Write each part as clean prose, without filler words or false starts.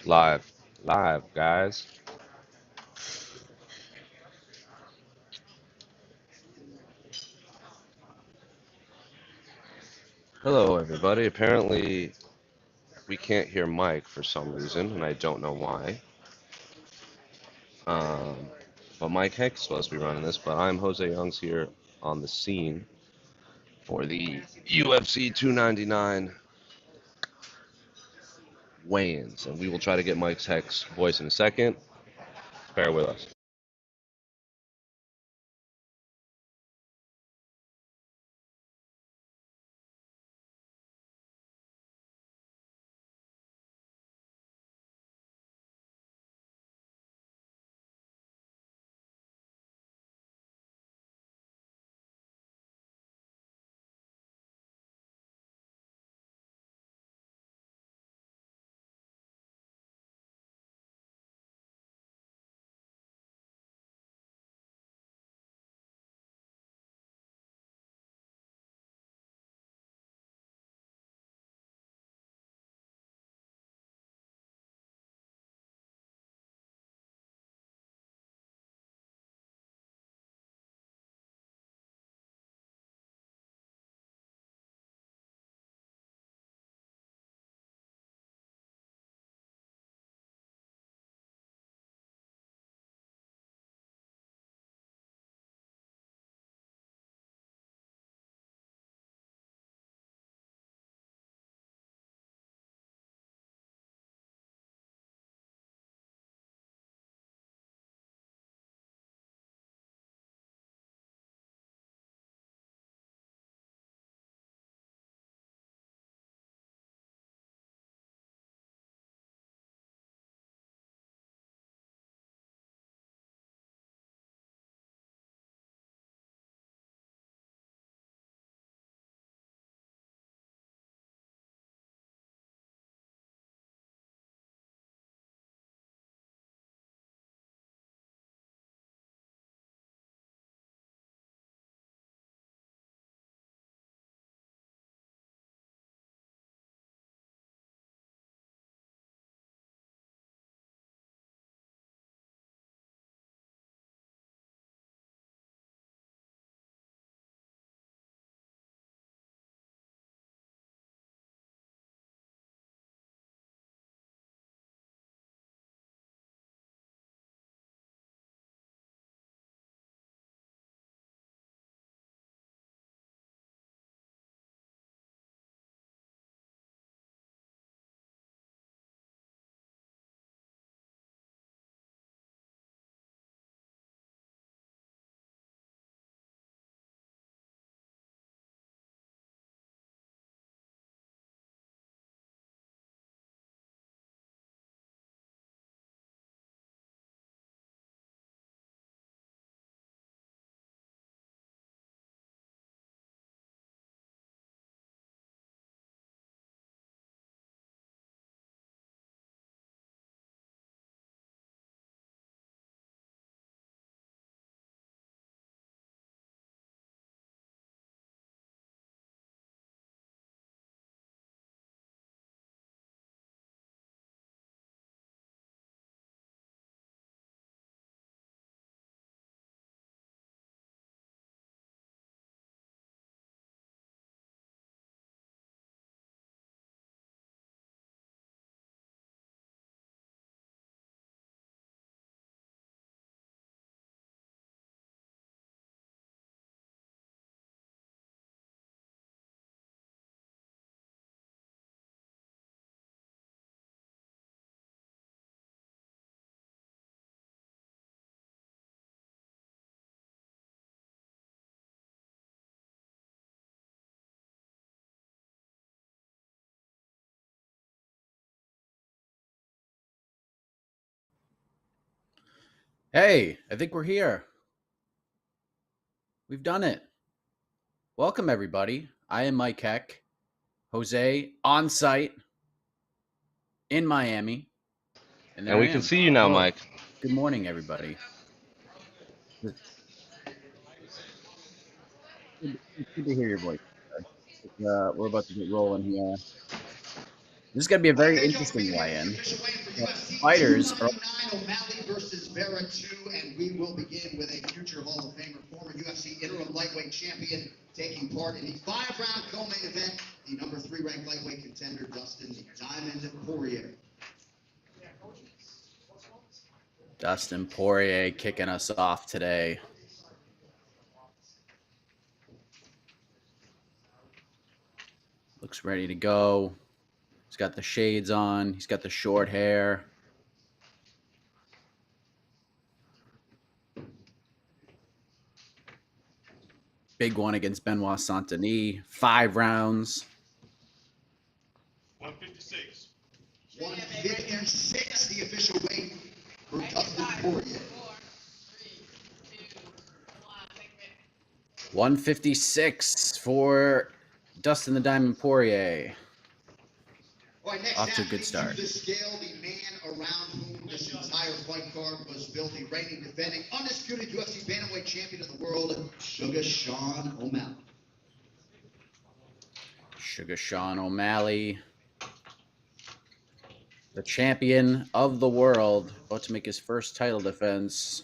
Live. Live, guys. Hello, everybody. Apparently, we can't hear Mike for some reason, and I don't know why. Um, but Mike Heck's supposed to be running this, but I'm Jose Youngs here on the scene for the UFC 299 weigh-ins, and we will try to get Mike's Heck's voice in a second. Bear with us. Hey, I think we're here. We've done it. Welcome, everybody. I am Mike Heck, Jose on site in Miami. And And there I we can am. see you now, Hello. Mike. Good morning, everybody. It's good to hear your voice. We're about to get rolling here. This is going to be a very interesting weigh-in. Fighters are... O'Malley versus Vera 2, and we will begin with a future Hall of Famer, former UFC interim lightweight champion, taking part in the 5-round co-main event, the number 3 ranked lightweight contender, Dustin Diamond Poirier. Dustin Poirier kicking us off today. Looks ready to go. He's got the shades on. He's got the short hair. Big one against Benoit Denis. 5 rounds. 156. 156, the official weight for Dustin Poirier. 156 for Dustin the Diamond Poirier. Off to a good start. The scale, the man around whom this entire fight card was built, the reigning, defending, undisputed UFC bantamweight champion of the world, Chookagian O'Malley. Chookagian O'Malley, the champion of the world, about to make his first title defense.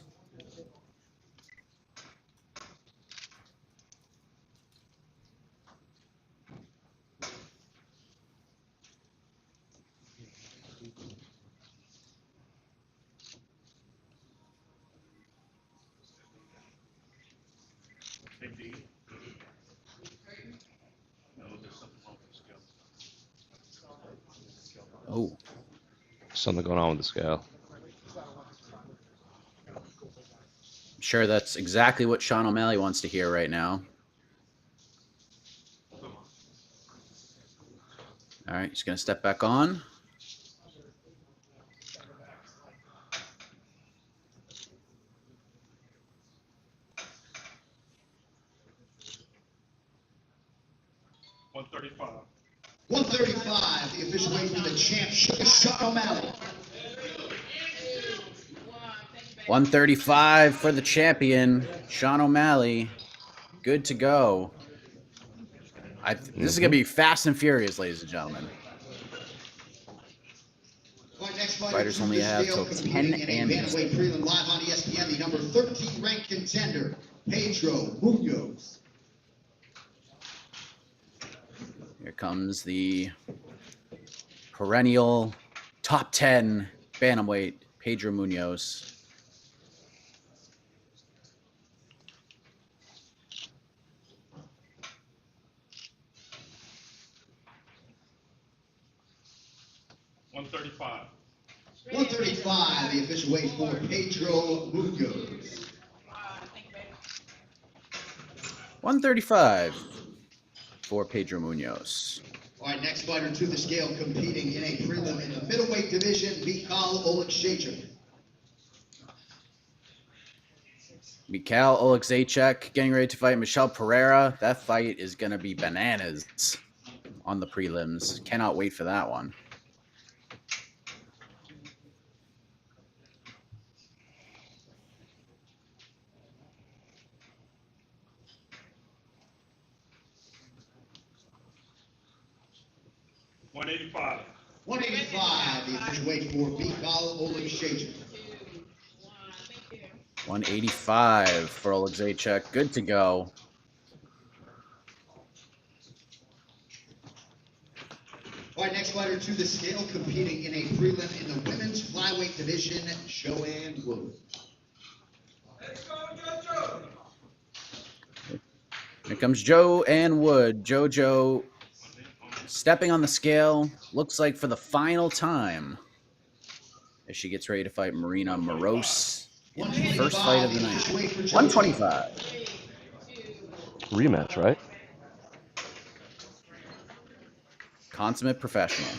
Oh, Something going on with the scale. I'm sure that's exactly what Sean O'Malley wants to hear right now. All right, he's going to step back on. $135, the official weight for the champ, Chookagian O'Malley. 135 for the champion, Sean O'Malley. Good to go. This is going to be fast and furious, ladies and gentlemen. Fighters only have till 10 a.m. Bantamweight prelim live on ESPN, the number 13 ranked contender, Pedro Munhoz. Here comes the perennial top 10 bantamweight, Pedro Munhoz. $135, the official weight for Pedro Munhoz. 135 for Pedro Munhoz. All right, next fighter to the scale, competing in a prelim in the middleweight division, Michel Oleksiejczuk. Michal Oleksiejczuk getting ready to fight Michel Pereira. That fight is going to be bananas on the prelims. Cannot wait for that one. $185, the official weight for Michel Oleksiejczuk. 185 for Oleksiejczuk. Good to go. All right, next fighter to the scale, competing in a prelim in the women's flyweight division, Joanne Wood. Here comes Joanne Wood. JoJo stepping on the scale, looks like for the final time, as she gets ready to fight Marina Moroz in the first fight of the night. 125. Rematch, right? Consummate professional.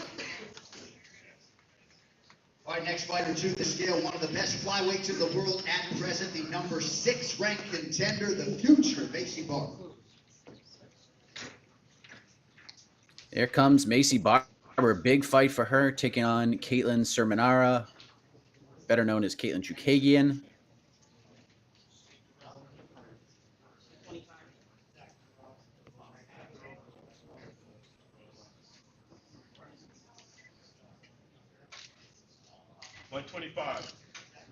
All right, next fighter to the scale, one of the best flyweights in the world at present, the number 6 ranked contender, the future Maycee Barber. Here comes Maycee Barber. Big fight for her, taking on Katlyn Sermonara, better known as Katlyn Chookagian. 125.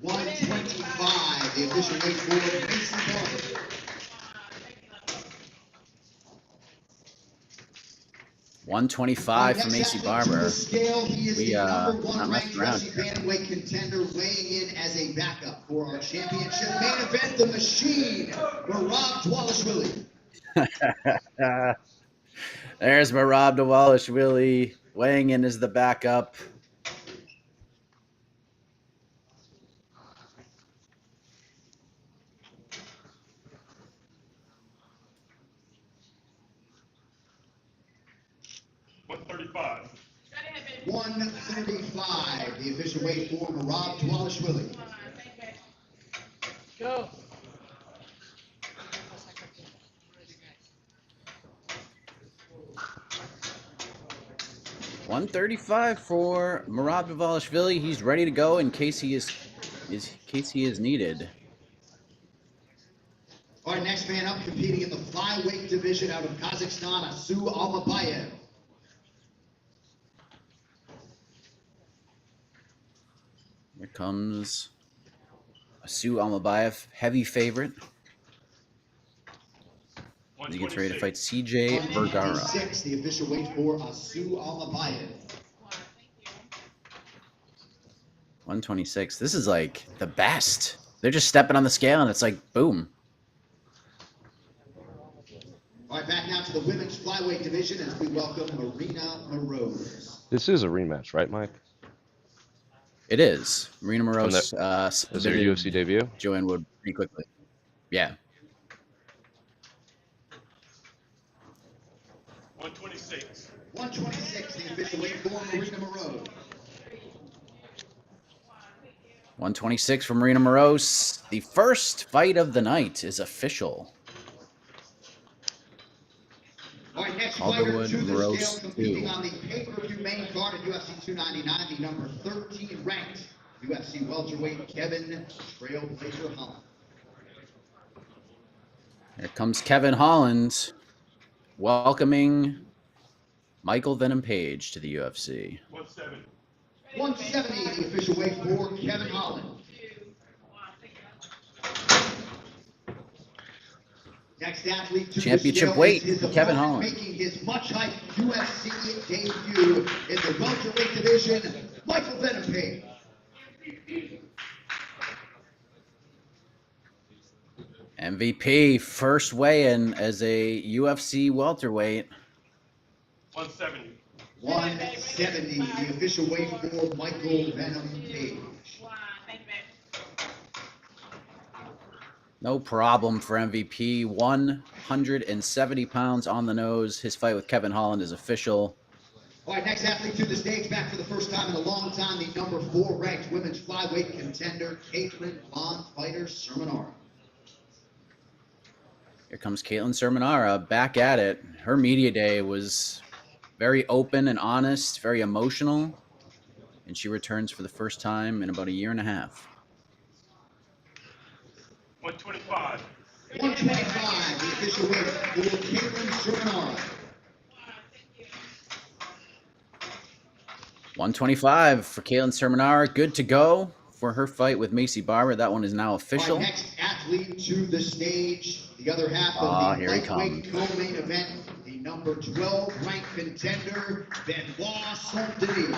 125, the official weight for Maycee Barber. 125 for Maycee Barber. He is We the number not one ranked messing around UFC here. bantamweight contender, weighing in as a backup for our championship main event, the Machine, Merab Dvalishvili. There's Merab Dvalishvili weighing in as the backup. $135. 135, the official weight for Merab Dvalishvili. Go. $135 for Merab Dvalishvili. He's ready to go in case he is needed. All right, next man up competing in the flyweight division out of Kazakhstan, Asu Almabayev. Here comes Asu Almabayev, heavy favorite. He gets ready to fight CJ Vergara. 126, the official weight for Asu Almabayev. 126. This is like the best. They're just stepping on the scale and it's like boom. All right, back now to the women's flyweight division as we welcome Marina Moroz. This is a rematch, right, Mike? It is. Marina Moroz Is their UFC debut? Joanne Wood pretty quickly. Yeah. 126. 126, the official weight for Marina Moroz. 126 for Marina Moroz. The first fight of the night is official. All right, next Calderwood, fighter to the Moroz, scale competing 2. on the pay-per-view main card at UFC 299, the number 13 ranked UFC welterweight Kevin Trailblazer Holland. Here comes Kevin Holland welcoming Michael Venom Page to the UFC. 170. 170, the official weight for Kevin Holland. Next athlete to Championship the scale weight, is his Kevin opponent, Holland. making his much-hyped UFC debut in the welterweight division, Michael Venom Page. MVP, first weigh-in as a UFC welterweight. 170. 170, the official weight for Michael Venom Page. No problem for MVP. 170 pounds on the nose. His fight with Kevin Holland is official. All right, next athlete to the stage, back for the first time in a long time, the number 4 ranked women's flyweight contender, Katlyn Fighter Sermonara. Here comes Katlyn Sermonara back at it. Her media day was very open and honest, very emotional, and she returns for the first time in about a year and a half. 125. 125, the official weight for Katlyn Sermonara. 125 for Katlyn Sermonara. Good to go for her fight with Maycee Barber. That one is now official. Our next athlete to the stage, the other half of the Here he lightweight comes. co-main event, the number 12 ranked contender, Benoit Denis.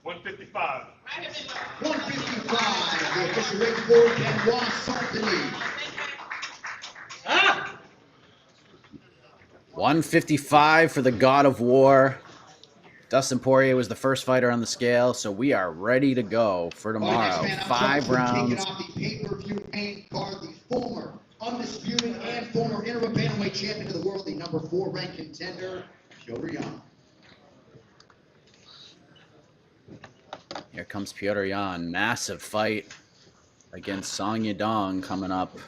$155. 155, the official weight for Benoit Denis. 155 for the God of War. Dustin Poirier was the first fighter on the scale, so we are ready to go for tomorrow. 5 rounds. Taking off the pay-per-view main card, the former undisputed and former interim bantamweight champion of the world, the number 4 ranked contender, Petr Yan. Here comes Petr Yan. Massive fight against Song Yadong coming up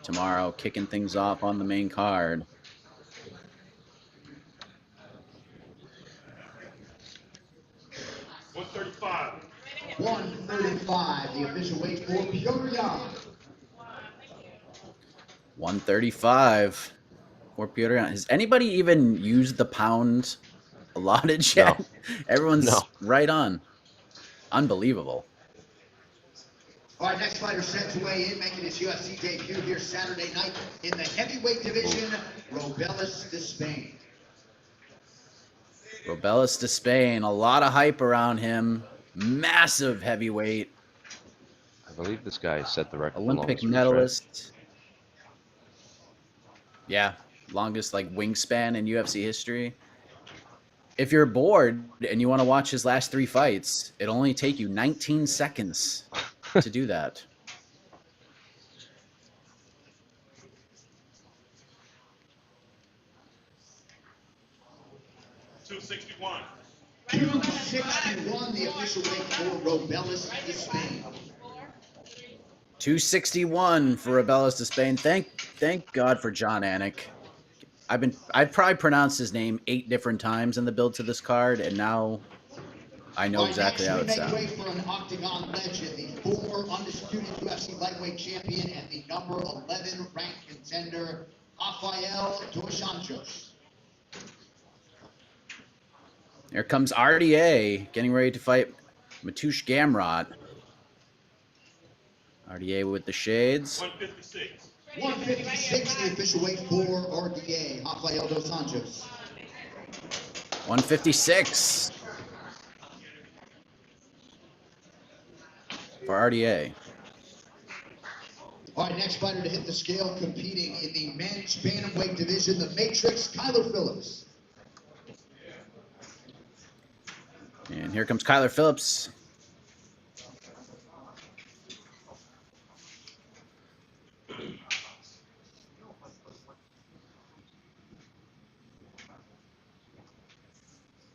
tomorrow, kicking things off on the main card. $135. 135, the official weight for Petr Yan. 135 for Petr. Has anybody even used the pound allotted yet? No. Everyone's No. right on. Unbelievable. All right, next fighter set to weigh in, making his UFC debut here Saturday night in the heavyweight division, Blaydes de Spain. Blaydes de Spain, a lot of hype around him. Massive heavyweight. I believe this guy set the record for Olympic longest reach, right? medalist. Yeah, longest like wingspan in UFC history. If you're bored and you want to watch his last 3 fights, it'll only take you 19 seconds to do that. $261. 261, the official weight for Blaydes de Spain. 261 for Blaydes de Spain. Thank God for John Anik. I've probably pronounced his name 8 different times in the build to this card, and now I know exactly how it Make sounds. way for an octagon legend, the former undisputed UFC lightweight champion and the number 11 ranked contender, Rafael dos Anjos. Here comes RDA getting ready to fight Mateusz Gamrot. RDA with the shades. 156. 156, the official weight for RDA, Rafael dos Anjos. 156 for RDA. All right, next fighter to hit the scale, competing in the men's bantamweight division, the Matrix, Phillips. And here comes Phillips.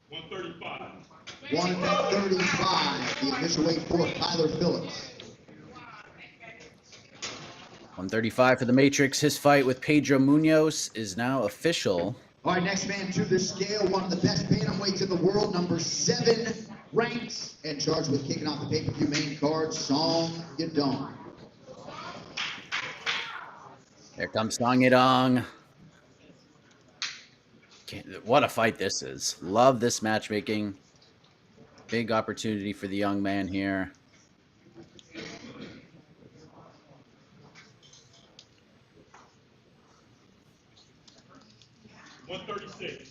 $135. 135, the official weight for Phillips. 135 for the Matrix. His fight with Pedro Munhoz is now official. All right, next man to the scale, one of the best bantamweights in the world, number 7 ranked, and charged with kicking off the pay-per-view main card, Yadong. Here comes Yadong. What a fight this is. Love this matchmaking. Big opportunity for the young man here. $136.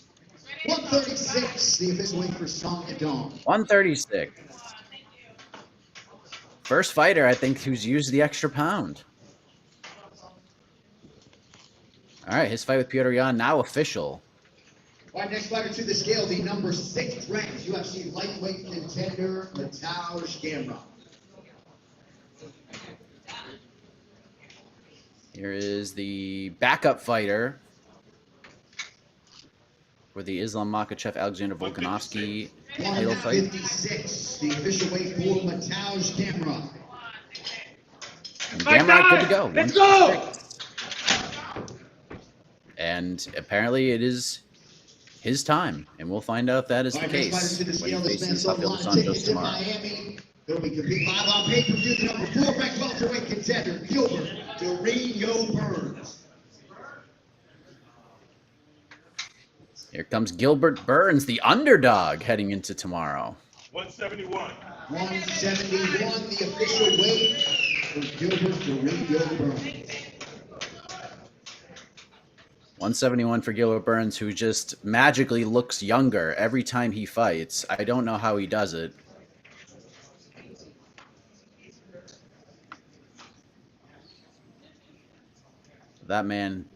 136, the official weight for Yadong. 136. First fighter, I think, who's used the extra pound. All right, his fight with Petr now official. All right, next fighter to the scale, the number 6 ranked UFC lightweight contender, Mateusz Gamrot. Here is the backup fighter for the Islam Makhachev Alexander Volkanovski title fight. 156, the official weight for Mateusz Gamrot. And Gamrot good to go. Let's go! 156. And apparently it is his time, and we'll find out if that is the case when he faces Rafael dos Anjos tomorrow. Miami. They'll be competing live on pay-per-view, the number 4 ranked welterweight contender, Gilbert Burns. Here comes Gilbert Burns, the underdog, heading into tomorrow. 171. 171, the official weight for Gilbert Burns. 171 for Gilbert Burns, who just magically looks younger every time he fights. I don't know how he does it. That man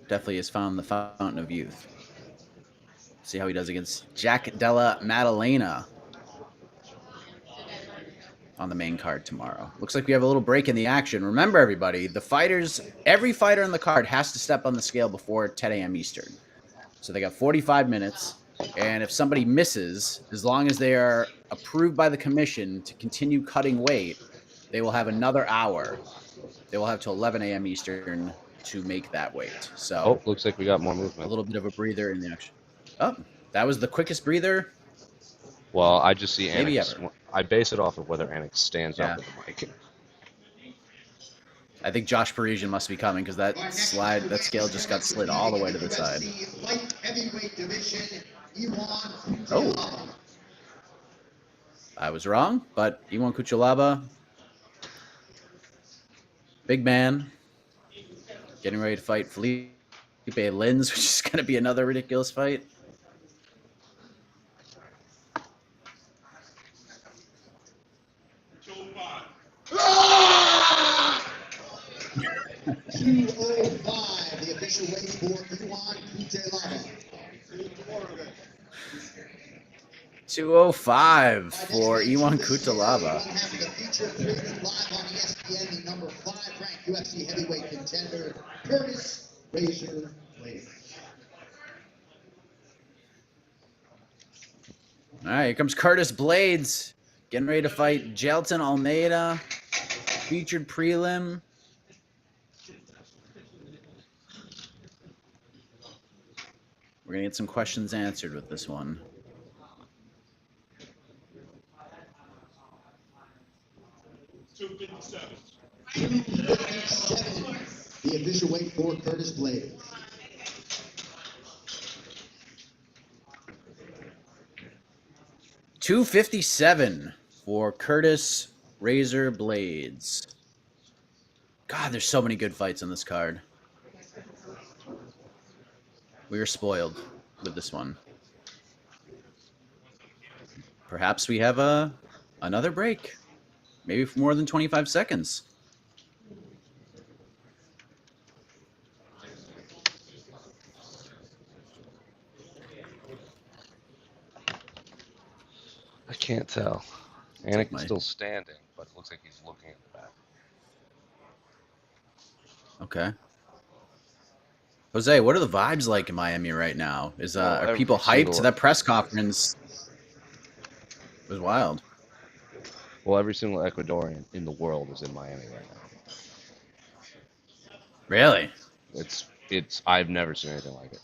definitely has found the fountain of youth. See how he does against Della Maddalena on the main card tomorrow. Looks like we have a little break in the action. Remember, everybody, every fighter on the card has to step on the scale before 10 a.m. Eastern. So they got 45 minutes, and if somebody misses, as long as they are approved by the commission to continue cutting weight, they will have another hour. They will have till 11 a.m. Eastern to make that weight. So, Oh, looks like we got more a movement. little bit of a breather in the action. Oh, that was the quickest breather. Well, I just see Maybe Anik. ever. I base it off of whether Anik stands Yeah. up with the mic. I think Josh Parisian must be coming because that scale just got slid all the way to the side. Light heavyweight division, Iwan Oh. Kutelaba. I was wrong, but Iwan Kutelaba, big man, getting ready to fight Felipe Lins, which is going to be another ridiculous fight. Ah! 205, the official weight for Iwan Kutelaba. 205 for Iwan Kutelaba. Live on ESPN, the number 5 ranked UFC heavyweight contender, Curtis Razor Blaydes. All right, here comes Curtis Blaydes, getting ready to fight Jailton Almeida, featured prelim. We're going to get some questions answered with this one. The official weight for Curtis Blaydes. $257 for Curtis Razor Blaydes. God, there's so many good fights on this card. We were spoiled with this one. Perhaps we have another break. Maybe for more than 25 seconds. I can't tell. Anakin's still standing, but it looks like he's looking at the back. Okay. Jose, what are the vibes like in Miami right now? Are people hyped? That press conference was wild. Well, every single Ecuadorian in the world is in Miami right now. Really? I've never seen anything like it.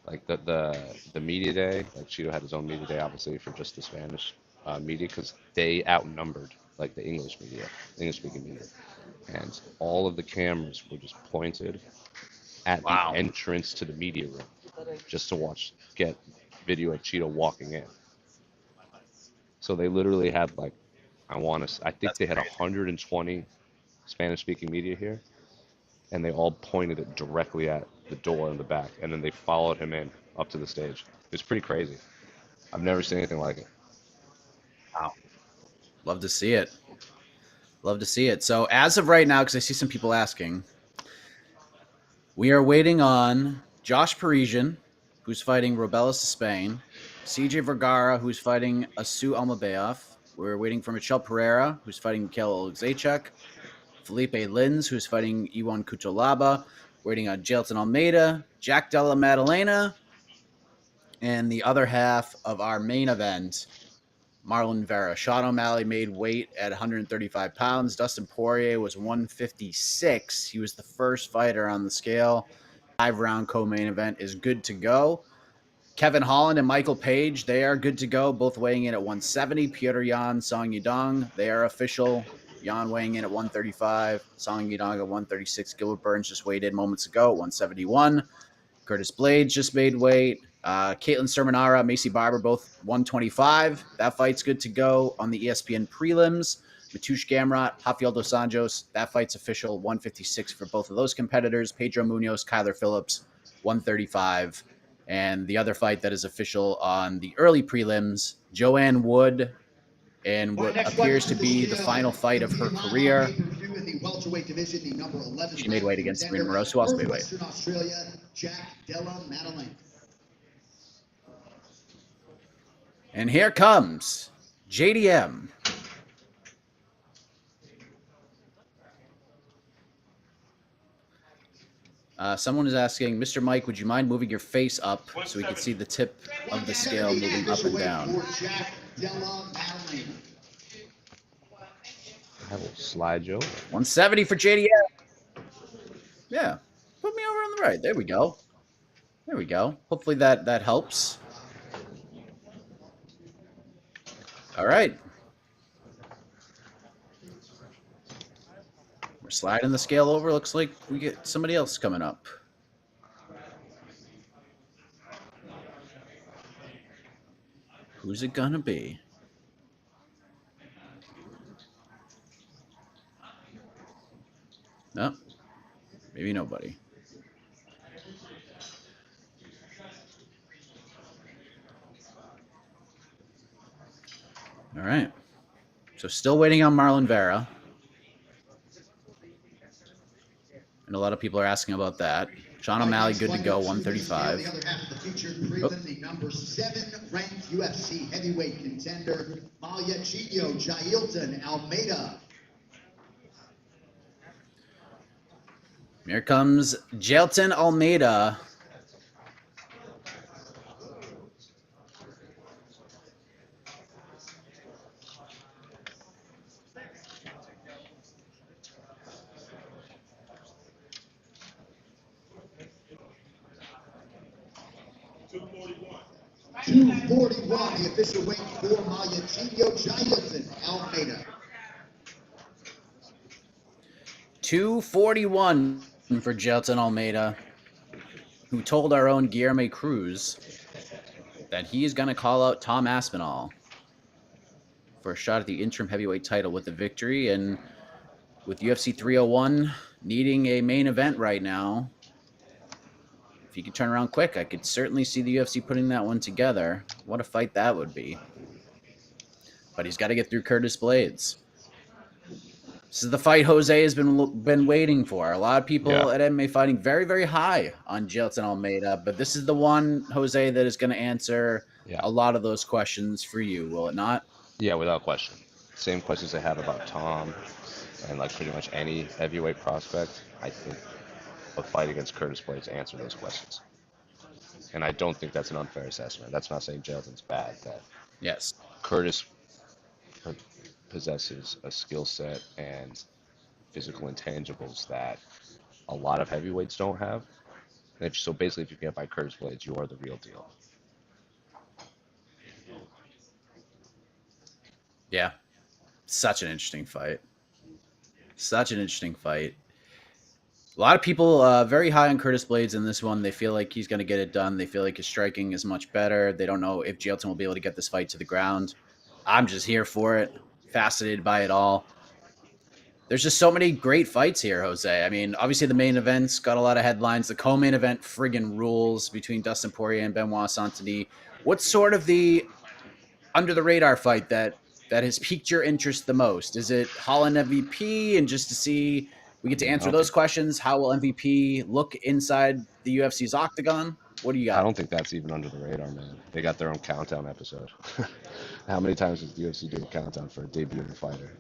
Like the media day, like Cheeto had his own media day, obviously for just the Spanish media, because they outnumbered like the English media, English-speaking media, and all of the cameras were just pointed at the entrance to the media room, just to get video of Cheeto walking in. So they literally had like, I think they had 120 Spanish-speaking media here, and they all pointed it directly at the door in the back, and then they followed him in up to the stage. It's pretty crazy. I've never seen anything like it. Wow. Love to see it. Love to see it. So as of right now, because I see some people asking, we are waiting on Josh Parisian, who's fighting Robelis of Spain, CJ Vergara, who's fighting Asu Almabeoff. We're waiting for Michel Pereira, who's fighting Michel Oleksiejczuk, Felipe Lins, who's fighting Iwan Kutelaba, waiting on Jailton Almeida, Della Maddalena, and the other half of our main event, Marlon Vera. Sean O'Malley made weight at 135 pounds. Dustin Poirier was 156. He was the first fighter on the scale. 5-round co-main event is good to go. Kevin Holland and Michael Page, they are good to go, both weighing in at 170. Petr Yan, Song Yadong, they are official. Yan weighing in at 135. Song Yadong at 136. Gilbert Burns just weighed in moments ago at 171. Curtis Blaydes just made weight. Katlyn Sermonara, Maycee Barber, both 125. That fight's good to go on the ESPN prelims. Mateusz Gamrot, Rafael dos Anjos, that fight's official, 156 for both of those competitors. Pedro Munhoz, Kyler Phillips, 135. And the other fight that is official on the early prelims, Joanne Wood, and what appears to be the final fight of her career. She made weight against Serena Moroz. Who else made weight? Della, Maddalena. And here comes JDM. Someone is asking, Mr. Mike, would you mind moving your face up so we can see the tip of the scale moving up and down? I will slide you over. 170 for JDM. Yeah. Put me over on the right. There we go. There we go. Hopefully that helps. All right. We're We're sliding the scale over. Looks like we get somebody else coming up. Who's it gonna be? No, maybe nobody. All right. So still waiting on Marlon Vera. And a lot of people are asking about that. Sean O'Malley, good to go, 135. The other half of the featured prelim, the number 7 ranked UFC heavyweight contender, Jailton Almeida. Here comes Jailton Almeida. .241, the official weight for Jailton Almeida. 241 for Jailton Almeida, who told our own Guilherme Cruz that he is going to call out Tom Aspinall for a shot at the interim heavyweight title with the victory. And with UFC 301 needing a main event right now, if he could turn around quick, I could certainly see the UFC putting that one together. What a fight that would be. But he's got to get through Curtis Blaydes. This is the fight Jose has been waiting for. A lot of people at MMA Fighting very, very high on Jailton Almeida, but this is the one, Jose, that is going to answer a lot of those questions for you, will it not? Yeah, without question. Same questions I have about Tom and like pretty much any heavyweight prospect. I think a fight against Curtis Blaydes answer those questions. And I don't think that's an unfair assessment. That's not saying Jailton's bad. That yes, Curtis possesses a skill set and physical intangibles that a lot of heavyweights don't have. And so basically, if you get by Curtis Blaydes, you are the real deal. Yeah, such an interesting fight. Such an interesting fight. A lot of people very high on Curtis Blaydes in this one. They feel like he's going to get it done. They feel like his striking is much better. They don't know if Jailton will be able to get this fight to the ground. I'm just here for it, fascinated by it all. There's just so many great fights here, Jose. I mean, obviously the main event's got a lot of headlines. The co-main event friggin' rules between Dustin Poirier and Benoit Saint-Denis. What's sort of the under-the-radar fight that has piqued your interest the most? Is it Holland MVP? And just to see, we get to answer those questions. How will MVP look inside the UFC's octagon? What do you got? I don't think that's even under the radar, man. They got their own countdown episode. How many times does the UFC do a countdown for a debuting fighter?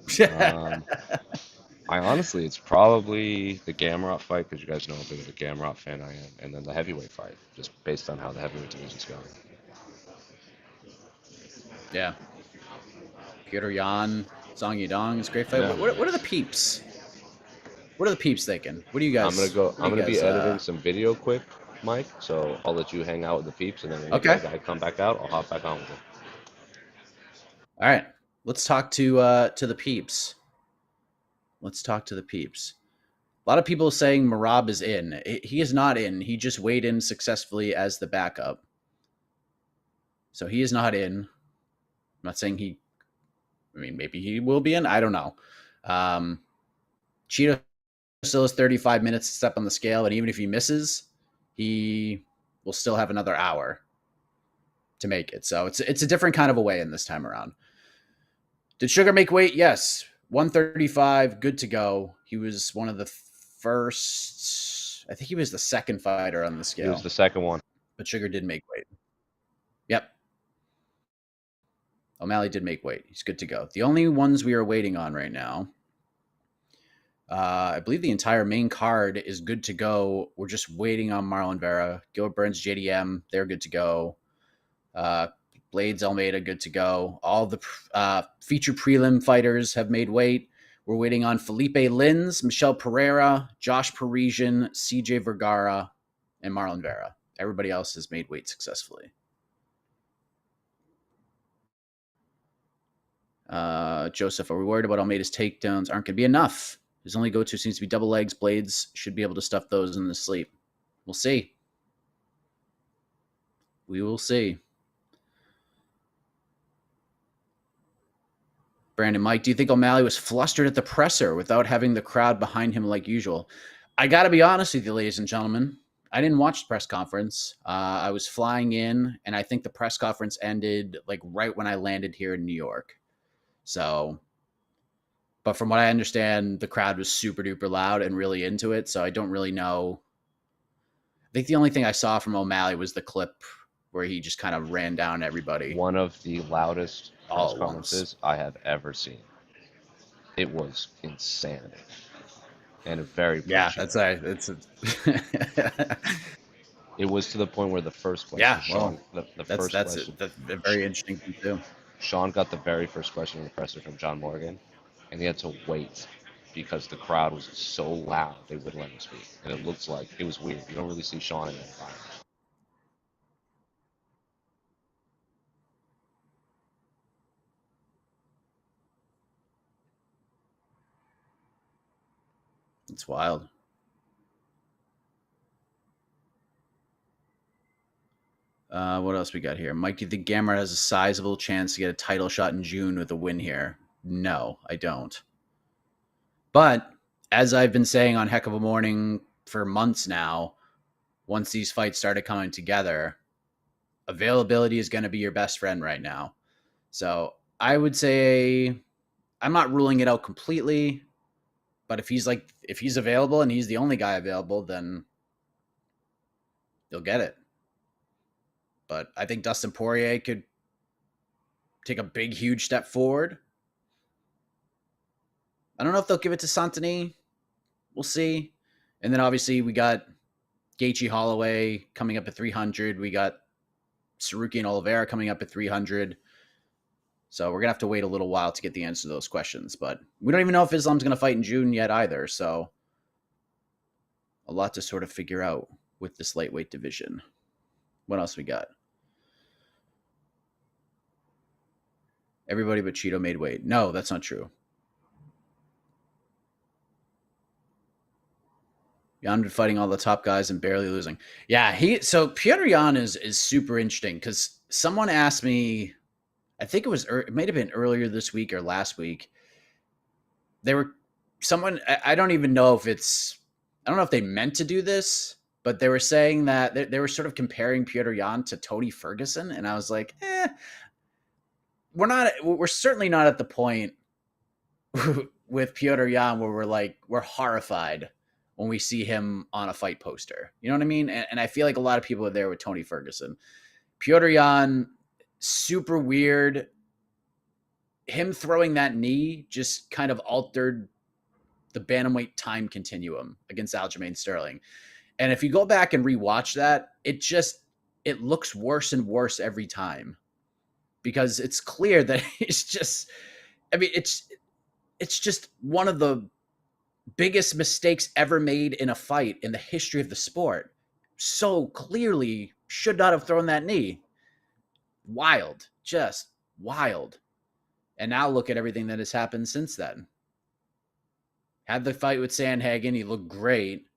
Honestly, it's probably the Gamrot fight, because you guys know how big of a Gamrot fan I am, and then the heavyweight fight, just based on how the heavyweight division's going. Yeah. Petr Yan, Song Yadong is a great fight. Yeah. What are the peeps? What are the peeps thinking? What do you guys? I'm gonna be editing some video quick, Mike. So I'll let you hang out with the peeps, and then when I come back out, I'll hop back on with them. All right, let's talk to the peeps. Let's talk to the peeps. A lot of people saying Merab is in. He is not in. He just weighed in successfully as the backup. So he is not in. I'm not saying he. I mean, maybe he will be in. I don't know. Cheeto still has 35 minutes to step on the scale, and even if he misses, he will still have another hour to make it. So it's a different kind of a weigh-in this time around. Did Sugar make weight? Yes. 135, good to go. He was one of the first, I think he was the second fighter on the scale. He was the second one. But Sugar did make weight. Yep. O'Malley did make weight. He's good to go. The only ones we are waiting on right now, I believe the entire main card is good to go. We're just waiting on Marlon Vera. Gilbert Burns, JDM, they're good to go. Blaydes, Almeida, good to go. All the featured prelim fighters have made weight. We're waiting on Felipe Lins, Michel Pereira, Josh Parisian, CJ Vergara, and Marlon Vera. Everybody else has made weight successfully. Joseph, are we worried about Almeida's takedowns aren't going to be enough? His only go-to seems to be double legs. Blaydes should be able to stuff those in the sleep. We'll see. We will see. Brandon, Mike, do you think O'Malley was flustered at the presser without having the crowd behind him like usual? I got to be honest with you, ladies and gentlemen. I didn't watch the press conference. I was flying in, and I think the press conference ended like right when I landed here in New York. So, but from what I understand, the crowd was super duper loud and really into it. So I don't really know. I think the only thing I saw from O'Malley was the clip where he just kind of ran down everybody. One of the loudest All press at conferences I have ever seen. It was insanity. And very passionate. It's It was to the point where the first question, yeah. Sean, Well, the that's first question, that's a very interesting thing too. Sean got the very first question in the presser from John Morgan, and he had to wait because the crowd was so loud they wouldn't let him speak. And it looks like it was weird. You don't really see Sean in that environment. It's wild. What else we got here? Mike, do you think Gamrot has a sizable chance to get a title shot in June with a win here? No, I don't. But as I've been saying on Heck of a Morning for months now, once these fights started coming together, availability is going to be your best friend right now. So I would say I'm not ruling it out completely, but if he's available and he's the only guy available, then you'll get it. But I think Dustin Poirier could take a big, huge step forward. I don't know if they'll give it to Santini. We'll see. And then obviously we got Gaethje Holloway coming up at 300. We got Saruki and Oliveira coming up at 300. So we're going to have to wait a little while to get the answer to those questions. But we don't even know if Islam's going to fight in June yet either. So a lot to sort of figure out with this lightweight division. What else we got? Everybody but Cheeto made weight. No, that's not true. Jan been fighting all the top guys and barely losing. Yeah, so Petr Yan is super interesting because someone asked me, I think it might have been earlier this week or last week. I don't even know if I don't know if they meant to do this, but they were saying that they were sort of comparing Petr Yan to Tony Ferguson, and I was like, we're certainly not at the point with Petr Yan where we're horrified when we see him on a fight poster. You know what I mean? And I feel like a lot of people are there with Tony Ferguson. Petr Yan, super weird. Him throwing that knee just kind of altered the bantamweight time continuum against Aljamain Sterling. And if you go back and rewatch that, it looks worse and worse every time. Because it's clear that it's just one of the biggest mistakes ever made in a fight in the history of the sport. So clearly should not have thrown that knee. Wild, just wild. And now look at everything that has happened since then. Had the fight with Sandhagen, he looked great.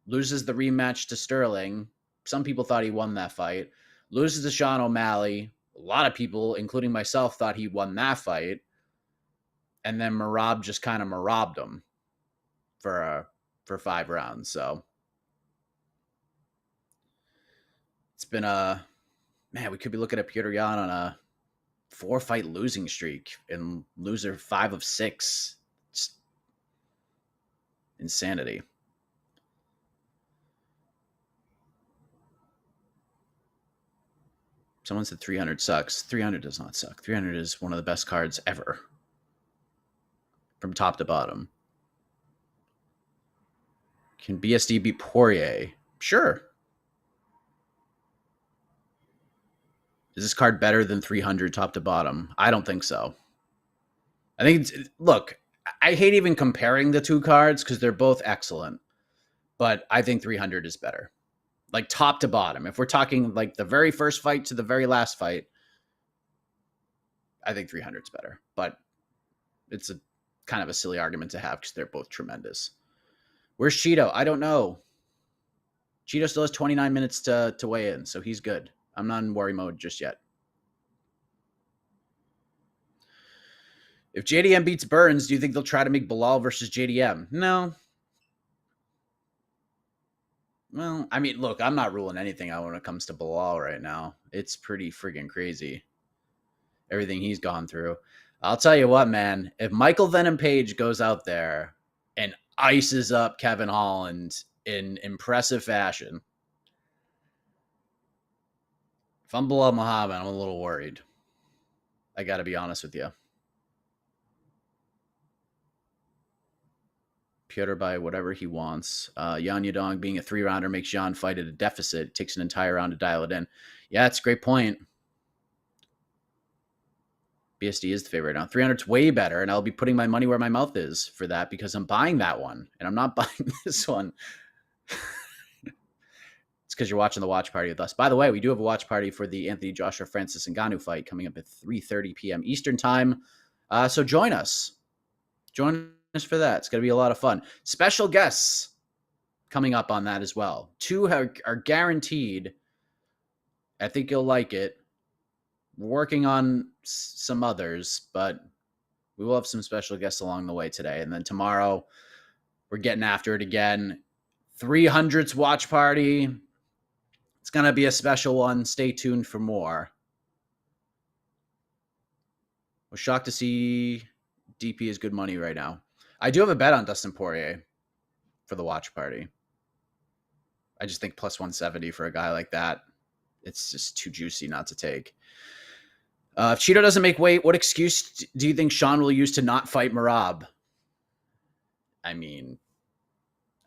Loses the rematch to Sterling. Some people thought he won that fight. Loses to Sean O'Malley. A lot of people, including myself, thought he won that fight. And then Merab just kind of Merab'd him for 5 rounds. So it's been we could be looking at Petr Yan on a 4-fight losing streak and loser 5 of 6. Just insanity. Someone said 300 sucks. 300 does not suck. 300 is one of the best cards ever. From top to bottom. Can BSD beat Poirier? Sure. Is this card better than 300 top to bottom? I don't think so. I think look, I hate even comparing the two cards because they're both excellent. But I think 300 is better. Like top to bottom. If we're talking like the very first fight to the very last fight, I think 300 is better. But it's a kind of a silly argument to have because they're both tremendous. Where's Cheeto? I don't know. Cheeto still has 29 minutes to weigh in, so he's good. I'm not in worry mode just yet. If JDM beats Burns, do you think they'll try to make Bilal versus JDM? No. Well, I mean, look, I'm not ruling anything out when it comes to Bilal right now. It's pretty friggin' crazy, everything he's gone through. I'll tell you what, man. If Michael Venom Page goes out there and ices up Kevin Holland in impressive fashion, if I'm Bilal Muhammad, I'm a little worried. I got to be honest with you. Petr by whatever he wants. Yan Yadong being a 3-rounder makes Yan fight at a deficit. It takes an entire round to dial it in. Yeah, it's a great point. BSD is the favorite right now. 300's way better, and I'll be putting my money where my mouth is for that because I'm buying that one, and I'm not buying this one. It's because you're watching the watch party with us. By the way, we do have a watch party for the Anthony Joshua Francis Ngannou fight coming up at 3:30 p.m. Eastern time. So join us. Join us for that. It's going to be a lot of fun. Special guests coming up on that as well. 2 are guaranteed. I think you'll like it. We're working on some others, but we will have some special guests along the way today. And then tomorrow, we're getting after it again. 300th watch party. It's going to be a special one. Stay tuned for more. Was shocked to see DP is good money right now. I do have a bet on Dustin Poirier for the watch party. I just think plus 170 for a guy like that, it's just too juicy not to take. If Cheeto doesn't make weight, what excuse do you think Sean will use to not fight Merab? I mean,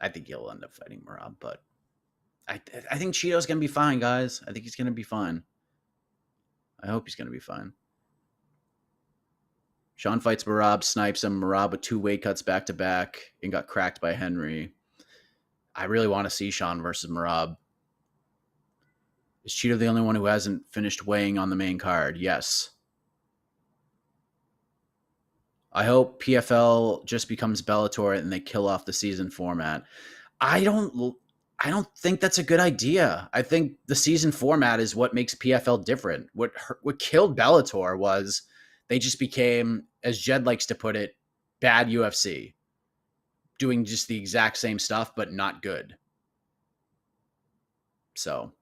I think he'll end up fighting Merab, but I think Cheeto's going to be fine, guys. I think he's going to be fine. I hope he's going to be fine. Sean fights Merab, snipes him. Merab with 2 weight cuts back-to-back and got cracked by Henry. I really want to see Sean versus Merab. Is Cheeto the only one who hasn't finished weighing on the main card? Yes. I hope PFL just becomes Bellator and they kill off the season format. I don't think that's a good idea. I think the season format is what makes PFL different. What killed Bellator was they just became, as Jed likes to put it, bad UFC. Doing just the exact same stuff, but not good. So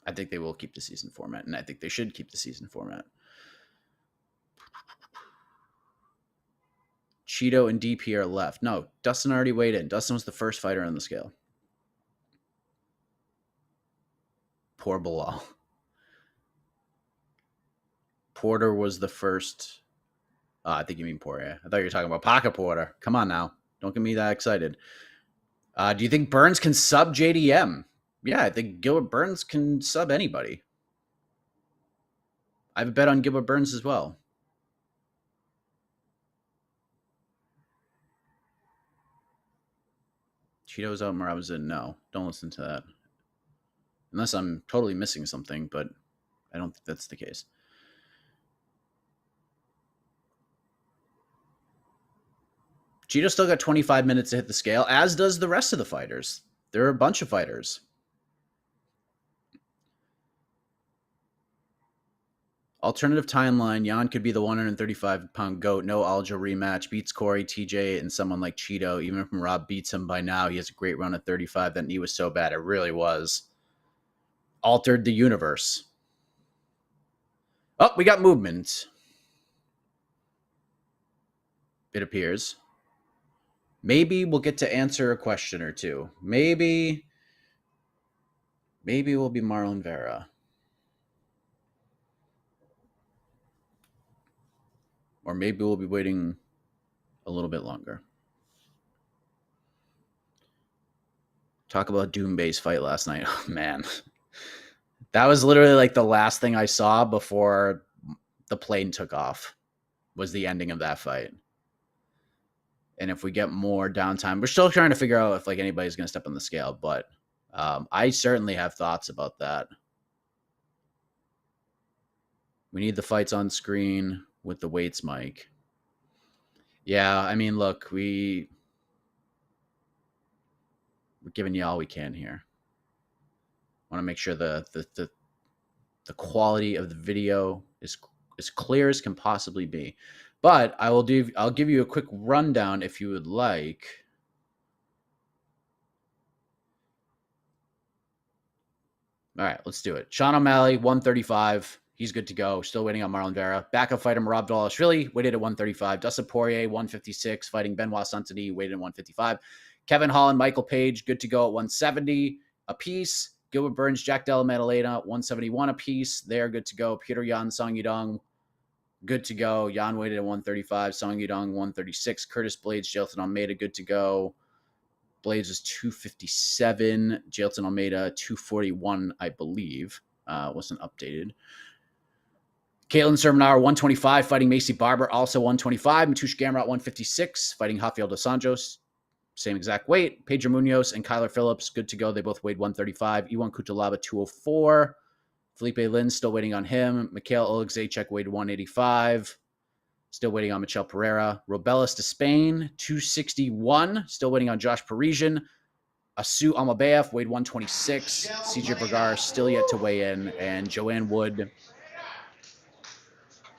I think they will keep the season format, and I think they should keep the season format. Cheeto and DP are left. No, Dustin already weighed in. Dustin was the first fighter on the scale. Poor Bilal. Porter was the first. I think you mean Poirier. I thought you were talking about Pocket Porter. Come on now. Don't get me that excited. Do you think Burns can sub JDM? Yeah, I think Gilbert Burns can sub anybody. I have a bet on Gilbert Burns as well. Cheeto's out, Merab's in. No, don't listen to that. Unless I'm totally missing something, but I don't think that's the case. Cheeto still got 25 minutes to hit the scale, as does the rest of the fighters. There are a bunch of fighters. Alternative timeline, Yan could be the 135-pound GOAT, no Aljo rematch, beats Corey, TJ, and someone like Cheeto. Even if Rob beats him by now, he has a great run at 35. That knee was so bad. It really was. Altered the universe. Oh, we got movement. It appears. Maybe we'll get to answer a question or two. Maybe we'll be Marlon Vera. Or maybe we'll be waiting a little bit longer. Talk about Doombay's fight last night. Oh, man. That was literally like the last thing I saw before the plane took off was the ending of that fight. And if we get more downtime, we're still trying to figure out if like anybody's going to step on the scale, but I certainly have thoughts about that. We need the fights on screen with the weights mic. Yeah, I mean, look, we're giving you all we can here. Want to make sure the quality of the video is as clear as can possibly be. But I'll give you a quick rundown if you would like. All right, let's do it. Sean O'Malley, 135. He's good to go. Still waiting on Marlon Vera. Backup fighter Merab Dvalishvili, waited at 135. Dustin Poirier, 156, fighting Benoit, waited at 155. Kevin Holland, Michael Page, good to go at 170 apiece. Gilbert Burns, Jack Della, Maddalena, 171 apiece. They're good to go. Petr Yan, Song Yadong, good to go. Yan waited at 135. Song Yadong, 136. Curtis Blaydes, Jailton Almeida, good to go. Blaydes is 257. Jailton Almeida, 241, I believe. Wasn't updated. Katlyn Sermonaro, 125, fighting Maycee Barber, also 125. Mateusz Gamrot, 156, fighting Rafael dos Anjos, same exact weight. Pedro Munhoz and Phillips, good to go. They both weighed 135. Iwan Kutalaba, 204. Felipe Lin, still waiting on him. Michel Oleksiejczuk weighed 185. Still waiting on Michel Pereira. Robelis to Spain, 261. Still waiting on Josh Parisian. Asu Almabayev weighed 126. CJ Vergara still yet to weigh in. And Joanne Wood,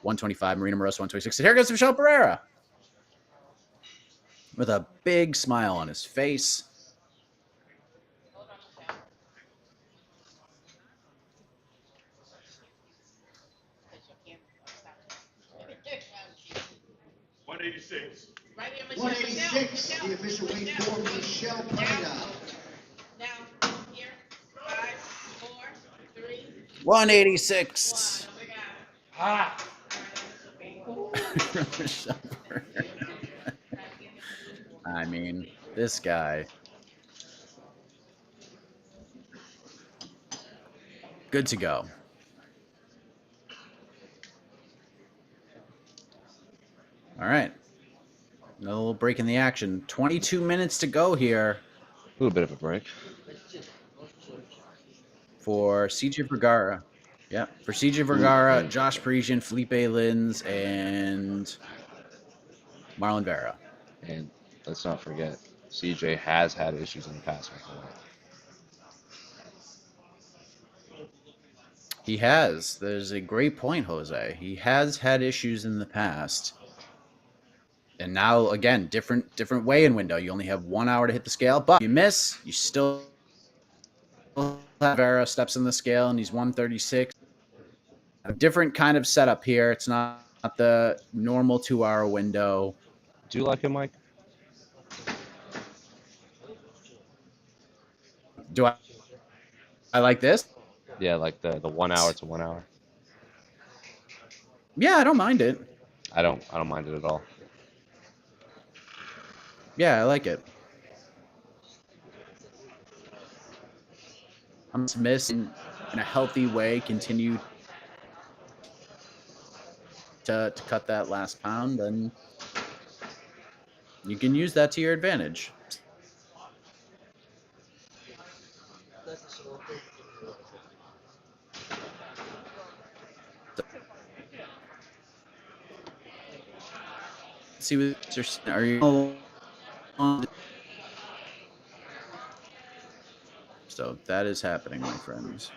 125. Marina Moroso, 126. And here goes Michel Pereira with a big smile on his face. $186. 186, the official weight for Michel Pereira. Now, here, 5, 4, 3. 186. I mean, this guy. Good to go. All right. Another little break in the action. 22 minutes to go here A little bit of a break. for CJ Vergara. Yeah, for CJ Vergara, Josh Parisian, Felipe Lins, and Marlon Vera. And let's not forget, CJ has had issues in the past with that. He has. There's a great point, Jose. He has had issues in the past. And now, again, different weigh-in window. You only have 1 hour to hit the scale, but if you miss, you still have Vera steps in the scale, and he's 136. A different kind of setup here. It's not the normal 2 hour window. Do you like him, Mike? Do I like this? Yeah, like the 1 hour to 1 hour. Yeah, I don't mind it. I don't mind it at all. Yeah, I like it. I'm missing in a healthy way. Continue to cut that last pound, and you can use that to your advantage. See what are you? So that is happening, my friends.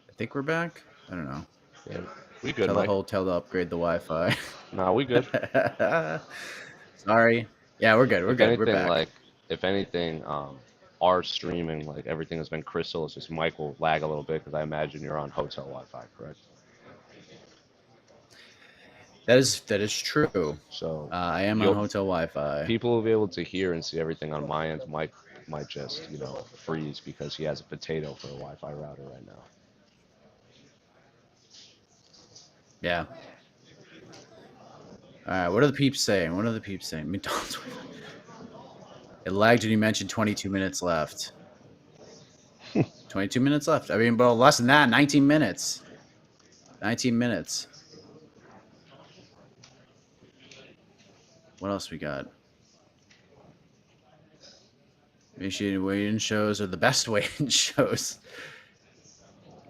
I think we're back. I don't know. Yeah, we good, Tell Mike. the hotel to upgrade the Wi-Fi. No, we good. Sorry. Yeah, we're good. We're good. We're back. If anything, our streaming, like everything has been crystal. It's just Mike will lag a little bit because I imagine you're on hotel Wi-Fi, correct? That is true. So I am on hotel Wi-Fi. people will be able to hear and see everything on my end. Mike might just, freeze because he has a potato for a Wi-Fi router right now. Yeah. All right. What are the peeps saying? McDonald's. It lagged when you mentioned 22 minutes left. 22 minutes left. I mean, but less than that. 19 minutes. 19 minutes. What else we got? Initiated weigh-in shows are the best weigh-in shows.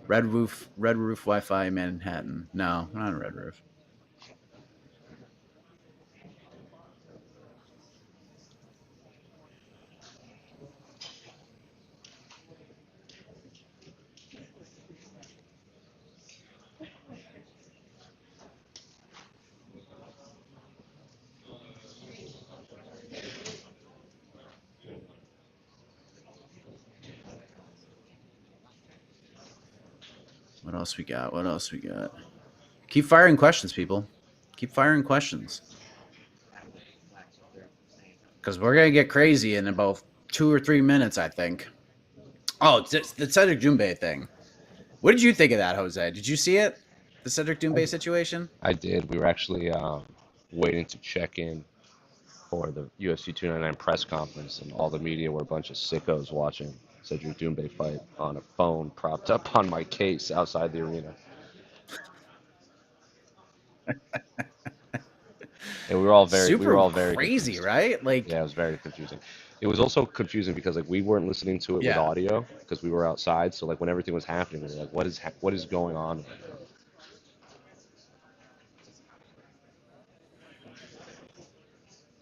Red Roof Wi-Fi Manhattan. No, we're not on Red Roof. What else we got? Keep firing questions, people. Keep firing questions. Because we're going to get crazy in about 2 or 3 minutes, I think. Oh, it's the Cedric Doumbé thing. What did you think of that, Jose? Did you see it? The Cedric Doumbé situation? I did. We were actually waiting to check in for the UFC 299 press conference, and all the media were a bunch of sickos watching Cedric Doumbé fight on a phone propped up on my case outside the arena. And we were all very crazy, confused. right? Like, yeah, it was very confusing. It was also confusing because we weren't listening to it with audio because we were outside. So when everything was happening, we were like, what is going on right now?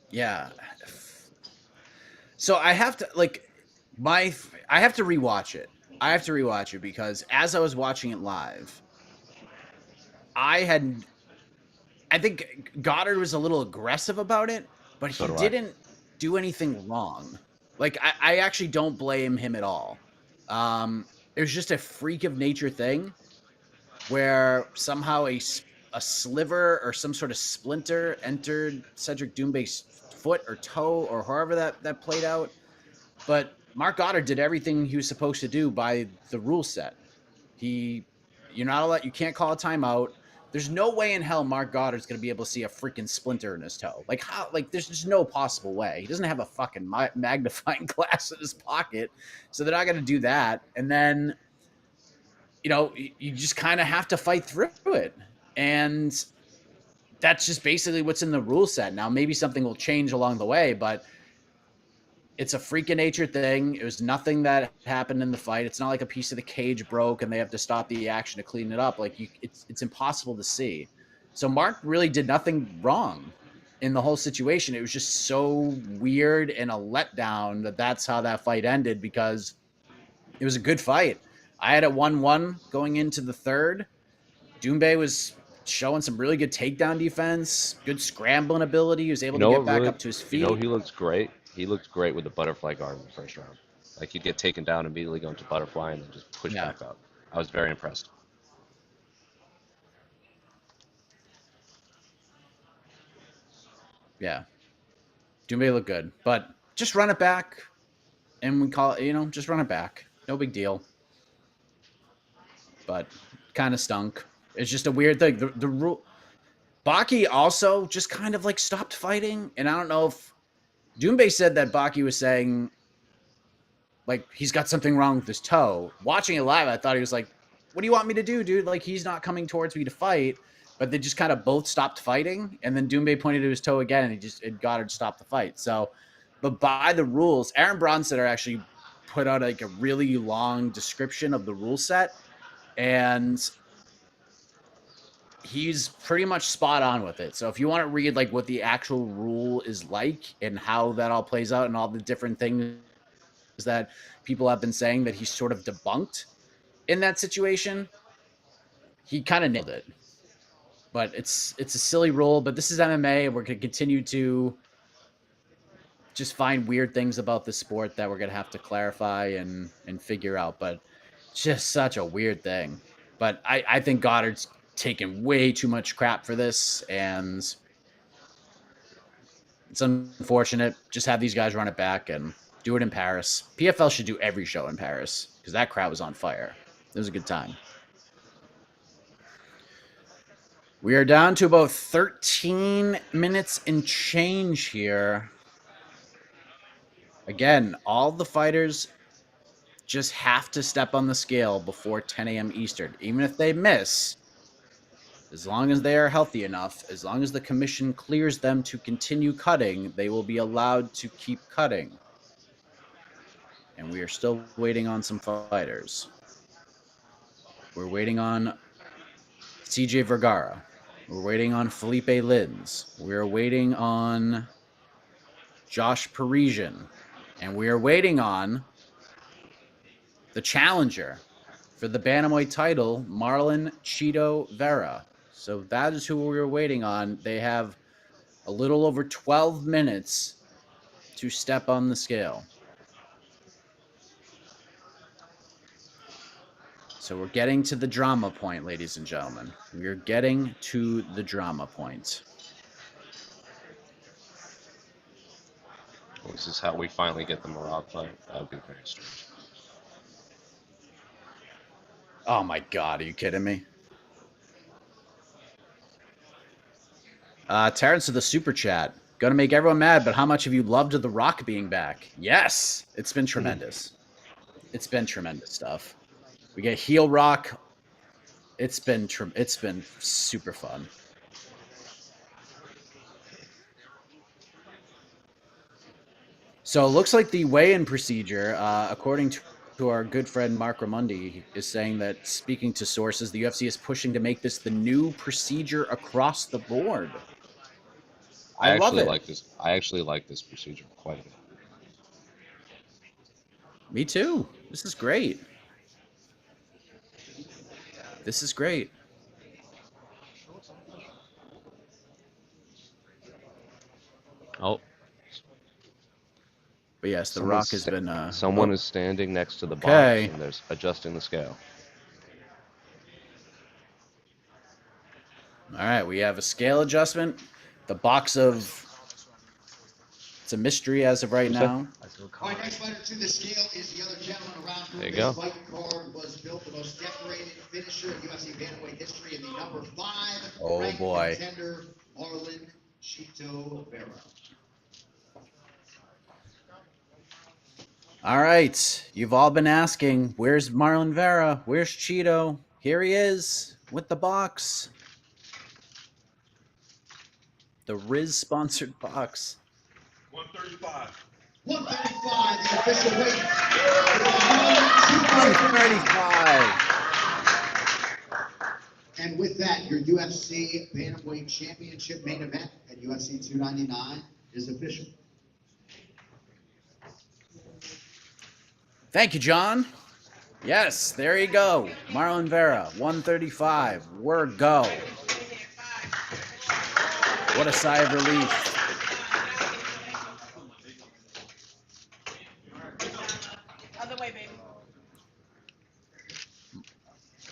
Yeah. So I have to I have to rewatch it. Because as I was watching it live, I think Goddard was a little aggressive about it, but he didn't do anything wrong. Like, I actually don't blame him at all. It was just a freak of nature thing where somehow a sliver or some sort of splinter entered Cedric Doumbé's foot or toe or however that played out. But Mark Goddard did everything he was supposed to do by the rule set. You can't call a timeout. There's no way in hell Mark Goddard's going to be able to see a freaking splinter in his toe. Like, how? Like, there's just no possible way. He doesn't have a fucking magnifying glass in his pocket, so they're not going to do that. And then, you just kind of have to fight through it. And that's just basically what's in the rule set. Now, maybe something will change along the way, but it's a freak of nature thing. It was nothing that happened in the fight. It's not like a piece of the cage broke and they have to stop the action to clean it up. Like, it's impossible to see. So Mark really did nothing wrong in the whole situation. It was just so weird and a letdown that's how that fight ended, because it was a good fight. I had it 1-1 going into the third. Doumbé was showing some really good takedown defense, good scrambling ability. He was able to get back up to his feet. He looks great. He looked great with the butterfly guard in the first round. Like, he'd get taken down, immediately go into butterfly, and then just push back up. I was very impressed. Yeah. Doumbé looked good. But just run it back, and we call it, just run it back. No big deal. But kind of stunk. It's just a weird thing. The rule. Baki also just kind of stopped fighting, and I don't know if Doumbé said that Baki was saying he's got something wrong with his toe. Watching it live, I thought he was like, "What do you want me to do, dude? Like, he's not coming towards me to fight." But they just kind of both stopped fighting, and then Doumbé pointed to his toe again, and Goddard stopped the fight. So, but by the rules, Aaron Bronstetter actually put out a really long description of the rule set, and he's pretty much spot on with it. So if you want to read what the actual rule is like and how that all plays out and all the different things that people have been saying that he's sort of debunked in that situation, he kind of nailed it. But it's a silly rule, but this is MMA. We're going to continue to just find weird things about the sport that we're going to have to clarify and figure out. But just such a weird thing. But I think Goddard's taken way too much crap for this, and it's unfortunate. Just have these guys run it back and do it in Paris. PFL should do every show in Paris because that crowd was on fire. It was a good time. We are down to about 13 minutes and change here. Again, all the fighters just have to step on the scale before 10 a.m. Eastern. Even if they miss, as long as they are healthy enough, as long as the commission clears them to continue cutting, they will be allowed to keep cutting. And we are still waiting on some fighters. We're waiting on CJ Vergara. We're waiting on Felipe Lins. We're waiting on Josh Parisian. And we are waiting on the challenger for the Bantamweight title, Marlon Cheeto Vera. So that is who we're waiting on. They have a little over 12 minutes to step on the scale. So we're getting to the drama point, ladies and gentlemen. We're getting to the drama point. This is how we finally get the Morag fight. That would be very strange. Oh my God, are you kidding me? Terrence of the Super Chat. Gonna make everyone mad, but how much have you loved The Rock being back? Yes, it's been tremendous. It's been tremendous stuff. We get heel Rock. It's been super fun. So it looks like the weigh-in procedure, according to our good friend Mark Ramundi, is saying that, speaking to sources, the UFC is pushing to make this the new procedure across the board. I love it. I actually like this procedure quite a bit. Me too. This is great. This is great. Oh. But yes, The Rock has been... someone is standing next to the box, and there's adjusting the scale. All right, we have a scale adjustment. The box of... It's a mystery as of right now. All right, next fighter to the scale is the other gentleman around. There you go. This fight card was built the most decorated finisher in UFC bantamweight history, and the number 5 ranked contender, Marlon Cheeto Vera. All right, you've all been asking, where's Marlon Vera? Where's Cheeto? Here he is with the box. The Riz-sponsored box. 135. 135, the official weight. 135. And with that, your UFC Bantamweight Championship main event at UFC 299 is official. Thank you, John. Yes, there you go. Marlon Vera, 135. We're go. What a sigh of relief. Other way, baby.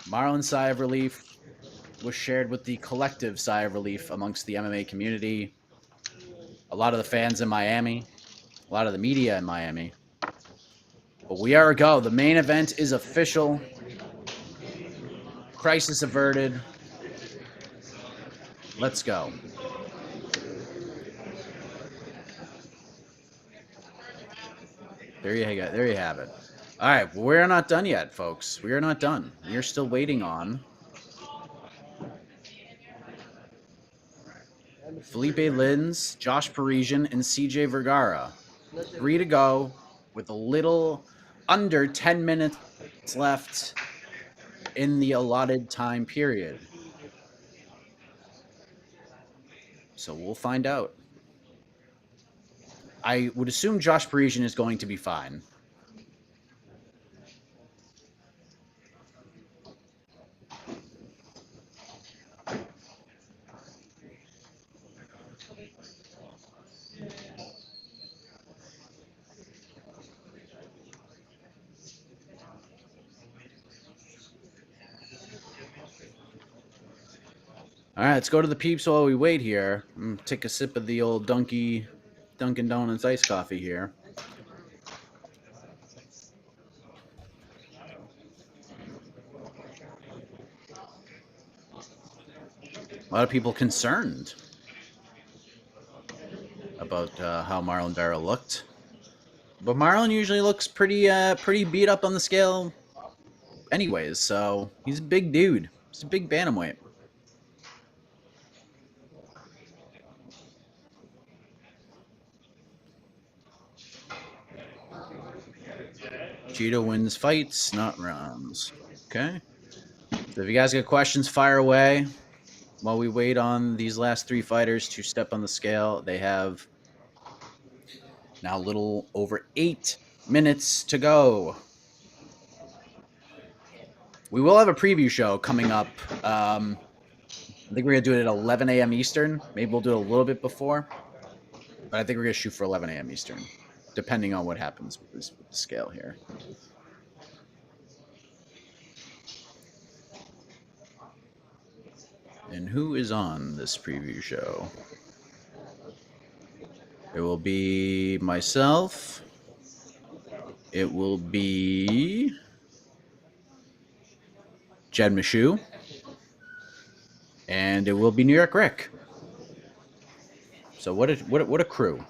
Marlon's sigh of relief was shared with the collective sigh of relief amongst the MMA community. A lot of the fans in Miami, a lot of the media in Miami. But we are a go. The main event is official. Crisis averted. Let's go. There you go. There you have it. All right, we're not done yet, folks. We are not done. We are still waiting on Felipe Lins, Josh Parisian, and CJ Vergara. 3 to go with a little under 10 minutes left in the allotted time period. So we'll find out. I would assume Josh Parisian is going to be fine. All right, let's go to the peeps while we wait here. Take a sip of the old Dunkin' Donuts iced coffee here. A lot of people concerned about how Marlon Vera looked, but Marlon usually looks pretty beat up on the scale, anyways. So he's a big dude. He's a big bantamweight. Cheetah wins fights, not rounds. Okay. So if you guys got questions, fire away. While we wait on these last three fighters to step on the scale, they have now a little over 8 minutes to go. We will have a preview show coming up. I think we're going to do it at 11 a.m. Eastern. Maybe we'll do it a little bit before. But I think we're going to shoot for 11 a.m. Eastern, depending on what happens with the scale here. And who is on this preview show? It will be myself. It will be Jed Michoud. And it will be New York Rick. So what a crew.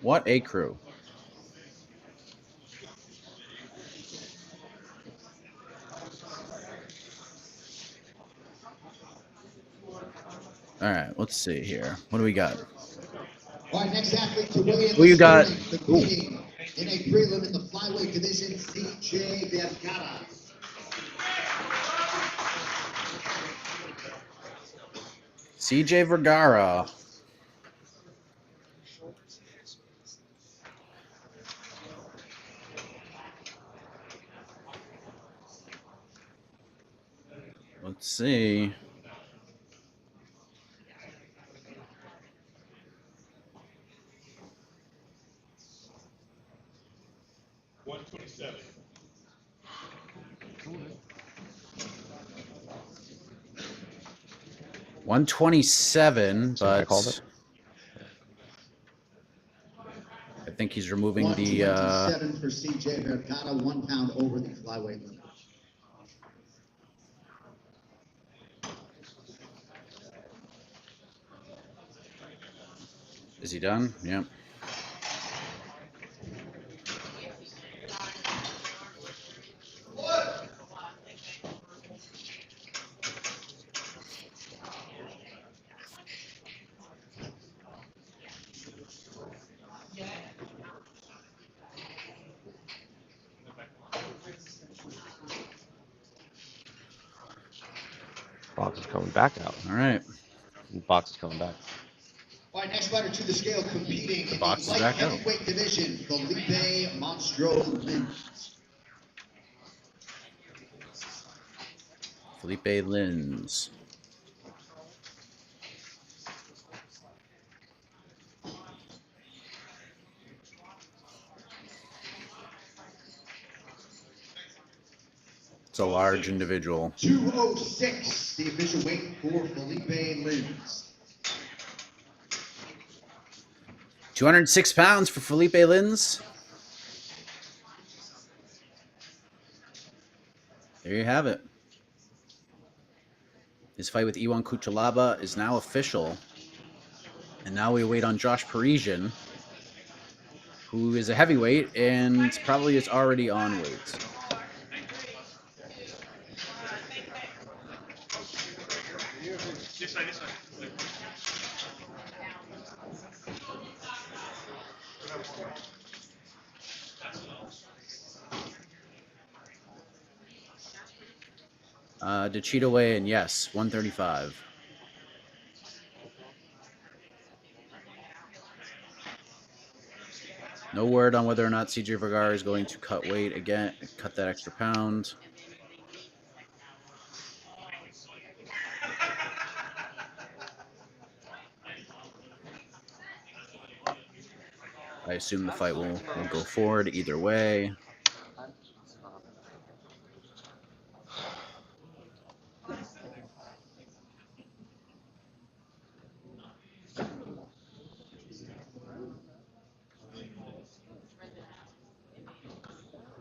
What a crew. All right, let's see here. What do we got? All right, next athlete to weigh in. Who you got? Competing in a prelim in the flyweight division, CJ Vergara. CJ Vergara. Let's see. $127, but I called it. I think he's removing the. 127 for CJ Vergara, 1 pound over the flyweight limit. Is he done? Yep. Box is coming back out. All right. Box is coming back. All right, next fighter to the scale competing in the box is light back out. heavyweight division, Felipe Monstro Lins. Felipe Lins. It's a large individual. 206, the official weight for Felipe Lins. 206 pounds for Felipe Lins. There you have it. His fight with Iwan Kuchalaba is now official. And now we wait on Josh Parisian, who is a heavyweight and probably is already on weight. Did Cheetah weigh in? Yes, 135. No word on whether or not CJ Vergara is going to cut weight again, cut that extra pound. I assume the fight will go forward either way.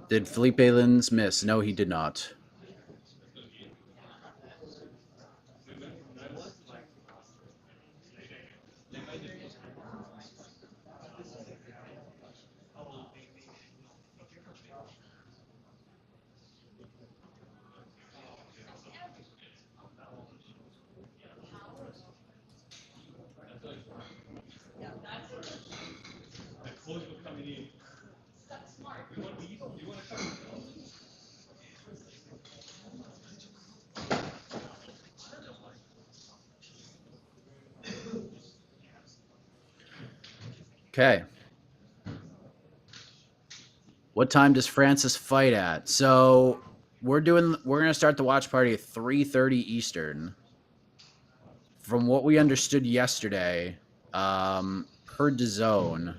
Did Felipe Lins miss? No, he did not. Okay. What time does Francis fight at? So we're gonna start the watch party at 3:30 Eastern. From what we understood yesterday, per DAZN,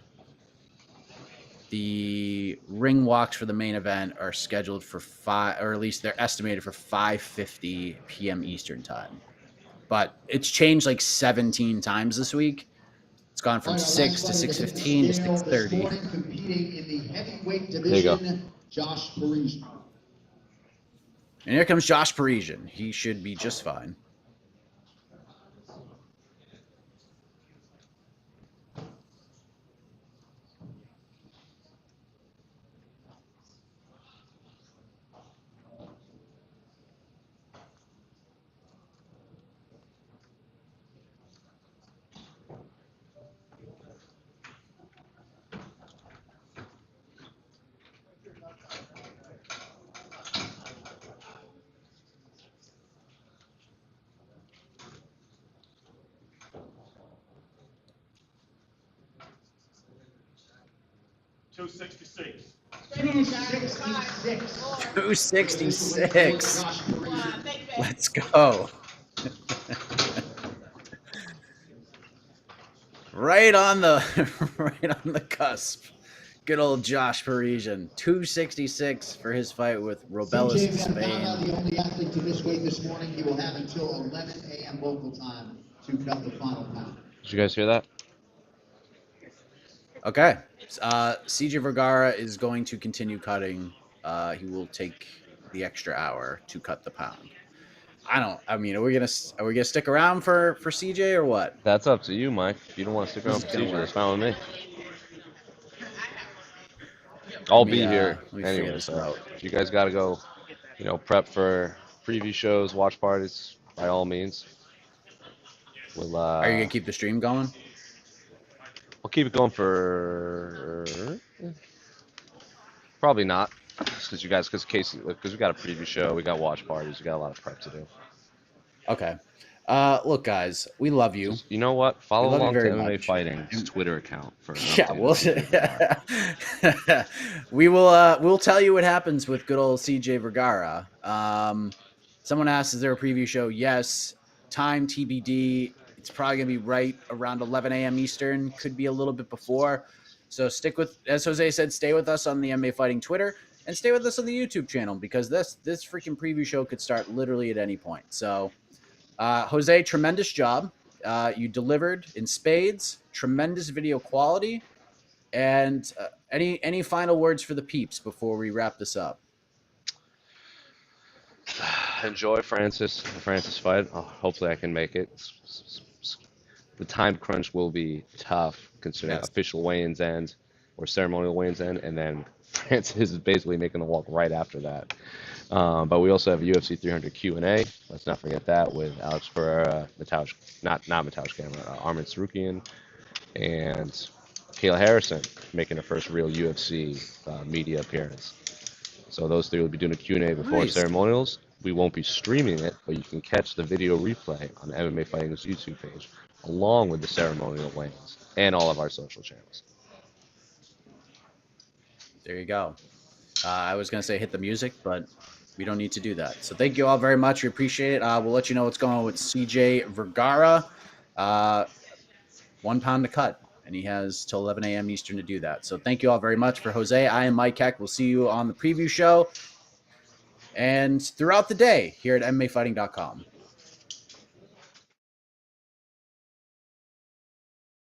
the ring walks for the main event are scheduled for 5, or at least they're estimated for 5:50 p.m. Eastern time. But it's changed like 17 times this week. It's gone from 6 to 6:15 to 6:30. Competing in the heavyweight There you go. division, Josh Parisian. And here comes Josh Parisian. He should be just fine. $266. 266. Let's go. right on the cusp. Good old Josh Parisian. 266 for his fight with Robelis in Spain. The only athlete to miss weight this morning. He will have until 11 a.m. local time to cut the final pound. Did you guys hear that? Okay. CJ Vergara is going to continue cutting. He will take the extra hour to cut the pound. Are we gonna stick around for CJ or what? That's up to you, Mike. If you don't want to stick around for CJ, that's fine with me. I'll be here anyway. So if you guys got to go, prep for preview shows, watch parties, by all means. We'll. Are you gonna keep the stream going? We'll keep it going for probably not, because we got a preview show, we got watch parties, we got a lot of prep to do. Okay. Look, guys, we love you. Just, you know what? Follow along to MMA much. Fighting's Twitter account for an Yeah, we'll tell you what happens with good old CJ Vergara. Someone asked, is there a preview show? Yes. Time TBD. It's probably going to be right around 11 a.m. Eastern. Could be a little bit before. So stick with, as Jose said, stay with us on the MMA Fighting Twitter and stay with us on the YouTube channel, because this freaking preview show could start literally at any point. So, Jose, tremendous job. You delivered in spades. Tremendous video quality. And any final words for the peeps before we wrap this up? Enjoy the Francis fight. Hopefully I can make it. The time crunch will be tough, considering official weigh-ins end or ceremonial weigh-ins end, and then Francis is basically making the walk right after that. But we also have UFC 300 Q&A. Let's not forget that, with Alex Pereira, Mateusz, not Mateusz Gamrot, Armin Tsarukyan, and Kayla Harrison making her first real UFC media appearance. So those three will be doing a Q&A before ceremonials. We won't be streaming it, but you can catch the video replay on MMA Fighting's YouTube page, along with the ceremonial weigh-ins and all of our social channels. There you go. I was going to say hit the music, but we don't need to do that. So thank you all very much. We appreciate it. We'll let you know what's going on with CJ Vergara. 1 pound to cut, and he has till 11 a.m. Eastern to do that. So thank you all very much. For Jose, I am Mike Heck. We'll see you on the preview show and throughout the day here at MMAfighting.com.